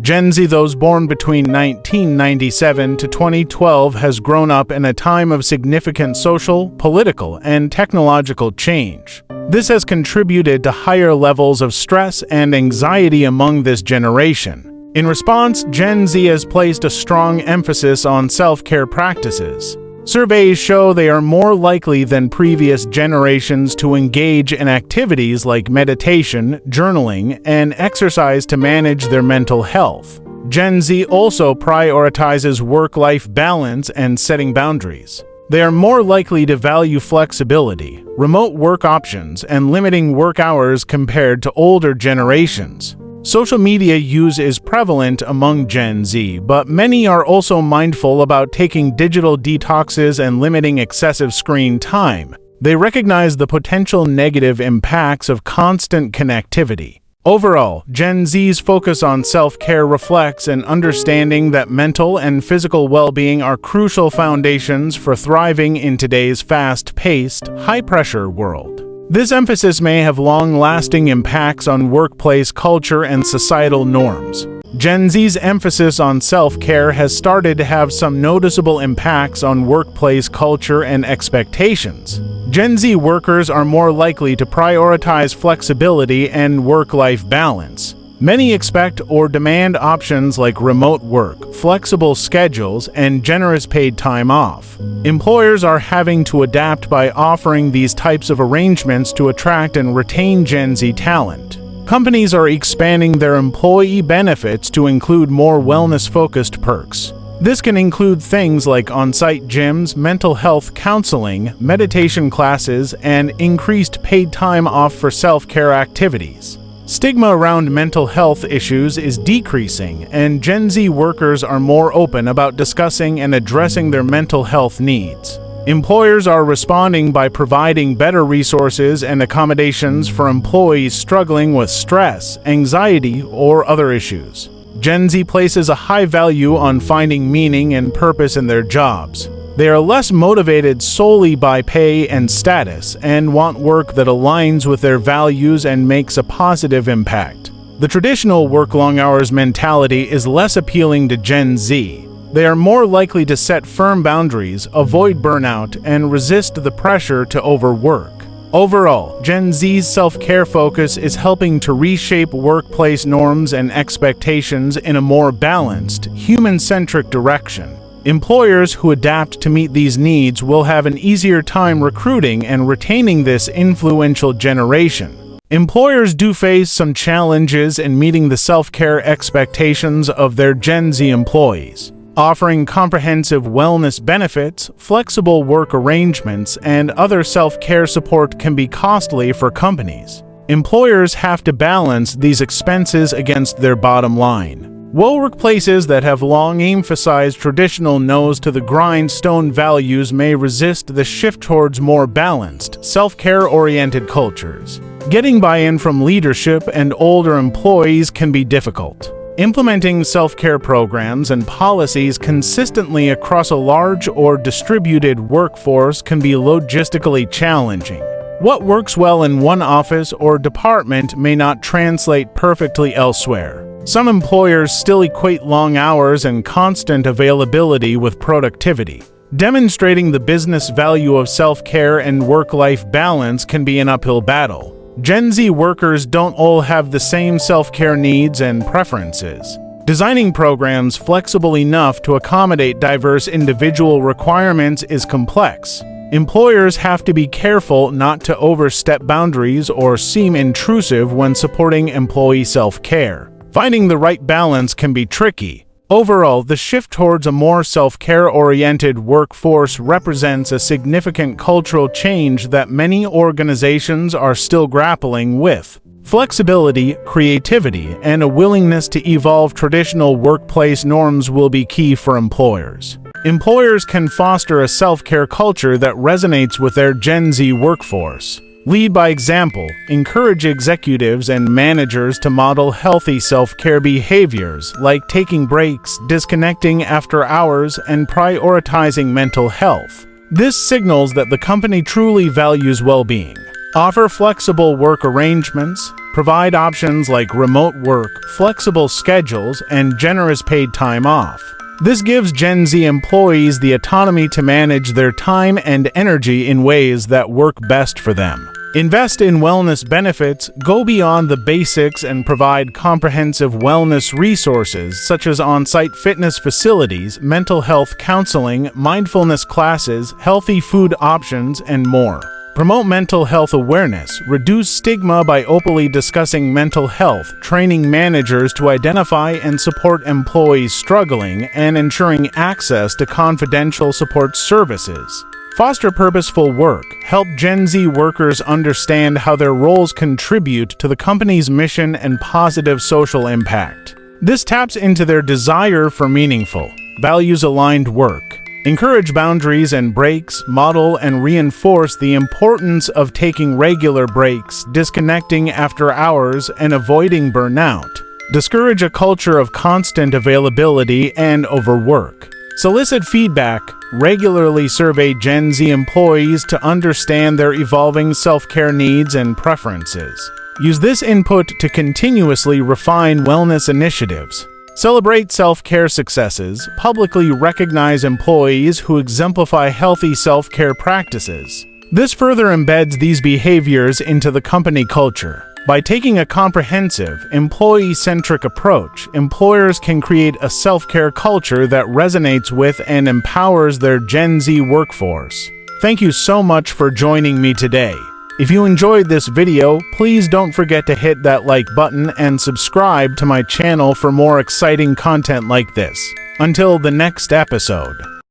Gen Z, those born between 1997 to 2012, has grown up in a time of significant social, political, and technological change. This has contributed to higher levels of stress and anxiety among this generation. In response, Gen Z has placed a strong emphasis on self-care practices. Surveys show they are more likely than previous generations to engage in activities like meditation, journaling, and exercise to manage their mental health. Gen Z also prioritizes work-life balance and setting boundaries. They are more likely to value flexibility, remote work options, and limiting work hours compared to older generations. Social media use is prevalent among Gen Z, but many are also mindful about taking digital detoxes and limiting excessive screen time. They recognize the potential negative impacts of constant connectivity. Overall, Gen Z's focus on self-care reflects an understanding that mental and physical well-being are crucial foundations for thriving in today's fast-paced, high-pressure world. This emphasis may have long-lasting impacts on workplace culture and societal norms. Gen Z's emphasis on self-care has started to have some noticeable impacts on workplace culture and expectations. Gen Z workers are more likely to prioritize flexibility and work-life balance. Many expect or demand options like remote work, flexible schedules, and generous paid time off. Employers are having to adapt by offering these types of arrangements to attract and retain Gen Z talent. Companies are expanding their employee benefits to include more wellness-focused perks. This can include things like on-site gyms, mental health counseling, meditation classes, and increased paid time off for self-care activities. Stigma around mental health issues is decreasing, and Gen Z workers are more open about discussing and addressing their mental health needs. Employers are responding by providing better resources and accommodations for employees struggling with stress, anxiety, or other issues. Gen Z places a high value on finding meaning and purpose in their jobs. They are less motivated solely by pay and status and want work that aligns with their values and makes a positive impact. The traditional work long hours mentality is less appealing to Gen Z. They are more likely to set firm boundaries, avoid burnout, and resist the pressure to overwork. Overall, Gen Z's self-care focus is helping to reshape workplace norms and expectations in a more balanced, human-centric direction. Employers who adapt to meet these needs will have an easier time recruiting and retaining this influential generation. Employers do face some challenges in meeting the self-care expectations of their Gen Z employees. Offering comprehensive wellness benefits, flexible work arrangements, and other self-care support can be costly for companies. Employers have to balance these expenses against their bottom line. While workplaces that have long emphasized traditional nose-to-the-grindstone values may resist the shift towards more balanced, self-care-oriented cultures. Getting buy-in from leadership and older employees can be difficult. Implementing self-care programs and policies consistently across a large or distributed workforce can be logistically challenging. What works well in one office or department may not translate perfectly elsewhere. Some employers still equate long hours and constant availability with productivity. Demonstrating the business value of self-care and work-life balance can be an uphill battle. Gen Z workers don't all have the same self-care needs and preferences. Designing programs flexible enough to accommodate diverse individual requirements is complex. Employers have to be careful not to overstep boundaries or seem intrusive when supporting employee self-care. Finding the right balance can be tricky. Overall, the shift towards a more self-care-oriented workforce represents a significant cultural change that many organizations are still grappling with. Flexibility, creativity, and a willingness to evolve traditional workplace norms will be key for employers. Employers can foster a self-care culture that resonates with their Gen Z workforce. Lead by example, encourage executives and managers to model healthy self-care behaviors like taking breaks, disconnecting after hours, and prioritizing mental health. This signals that the company truly values well-being. Offer flexible work arrangements, provide options like remote work, flexible schedules, and generous paid time off. This gives Gen Z employees the autonomy to manage their time and energy in ways that work best for them. Invest in wellness benefits, go beyond the basics, and provide comprehensive wellness resources such as on-site fitness facilities, mental health counseling, mindfulness classes, healthy food options, and more. Promote mental health awareness, reduce stigma by openly discussing mental health, training managers to identify and support employees struggling, and ensuring access to confidential support services. Foster purposeful work. Help Gen Z workers understand how their roles contribute to the company's mission and positive social impact. This taps into their desire for meaningful, values-aligned work. Encourage boundaries and breaks, model and reinforce the importance of taking regular breaks, disconnecting after hours, and avoiding burnout. Discourage a culture of constant availability and overwork. Solicit feedback. Regularly survey Gen Z employees to understand their evolving self-care needs and preferences. Use this input to continuously refine wellness initiatives. Celebrate self-care successes, publicly recognize employees who exemplify healthy self-care practices. This further embeds these behaviors into the company culture. By taking a comprehensive, employee-centric approach, employers can create a self-care culture that resonates with and empowers their Gen Z workforce. Thank you so much for joining me today. If you enjoyed this video, please don't forget to hit that like button and subscribe to my channel for more exciting content like this. Until the next episode.